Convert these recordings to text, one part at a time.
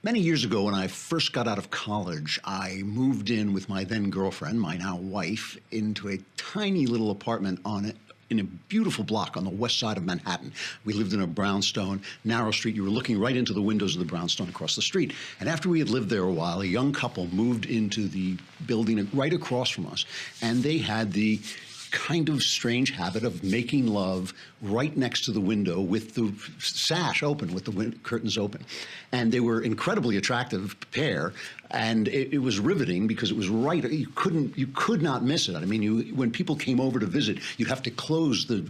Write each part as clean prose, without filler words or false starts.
Many years ago, when I first got out of college, I moved in with my then girlfriend, my now wife, into a tiny little apartment in a beautiful block on the west side of Manhattan. We lived in a brownstone, narrow street. You were looking right into the windows of the brownstone across the street. And after we had lived there a while, a young couple moved into the building right across from us. And they had the kind of strange habit of making love right next to the window with the sash open, with the curtains open. And they were incredibly attractive pair, and it was riveting because it was right. You could not miss it. I mean, when people came over to visit, you'd have to close the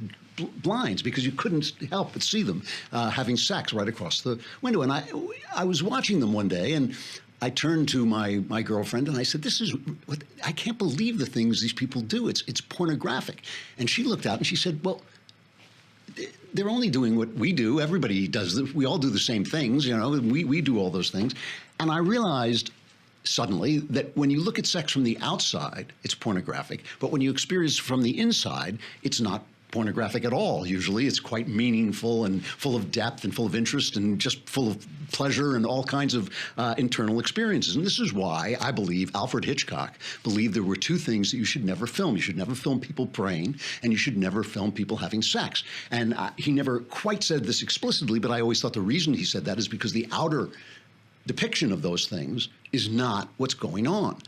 blinds because you couldn't help but see them having sex right across the window. And I was watching them one day, and I turned to my girlfriend and I said, I can't believe the things these people do. It's pornographic. And she looked out and she said, well, they're only doing what we do. Everybody does. We all do the same things. We do all those things. And I realized suddenly that when you look at sex from the outside, it's pornographic. But when you experience it from the inside, it's not pornographic at all. Usually it's quite meaningful and full of depth and full of interest and just full of pleasure and all kinds of internal experiences. And this is why I believe Alfred Hitchcock believed there were two things that you should never film. You should never film people praying, and you should never film people having sex. And he never quite said this explicitly, but I always thought the reason he said that is because the outer depiction of those things is not what's going on.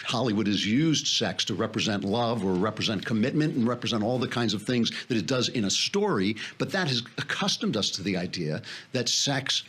Hollywood has used sex to represent love or represent commitment and represent all the kinds of things that it does in a story, but that has accustomed us to the idea that sex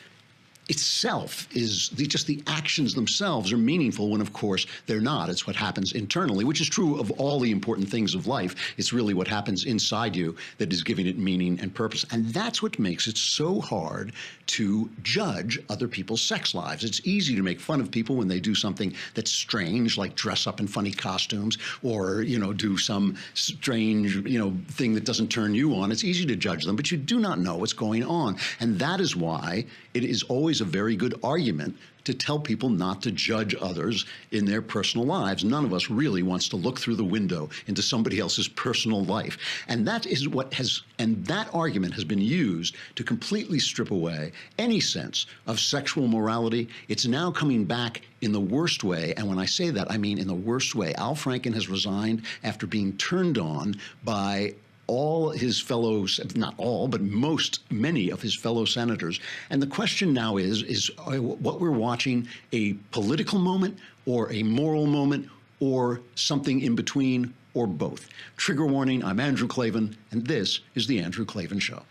itself is just the actions themselves are meaningful when, of course, they're not. It's what happens internally, which is true of all the important things of life. It's really what happens inside you that is giving it meaning and purpose. And that's what makes it so hard to judge other people's sex lives. It's easy to make fun of people when they do something that's strange, like dress up in funny costumes or, do some strange, thing that doesn't turn you on. It's easy to judge them, but you do not know what's going on. And that is why it is always a very good argument to tell people not to judge others in their personal lives. None of us really wants to look through the window into somebody else's personal life. And that is that argument has been used to completely strip away any sense of sexual morality. It's now coming back in the worst way. And when I say that, I mean in the worst way. Al Franken has resigned after being turned on by all his fellows, not all, but many of his fellow senators. And the question now is what we're watching a political moment or a moral moment or something in between or both? Trigger warning, I'm Andrew Klavan, and this is The Andrew Klavan Show.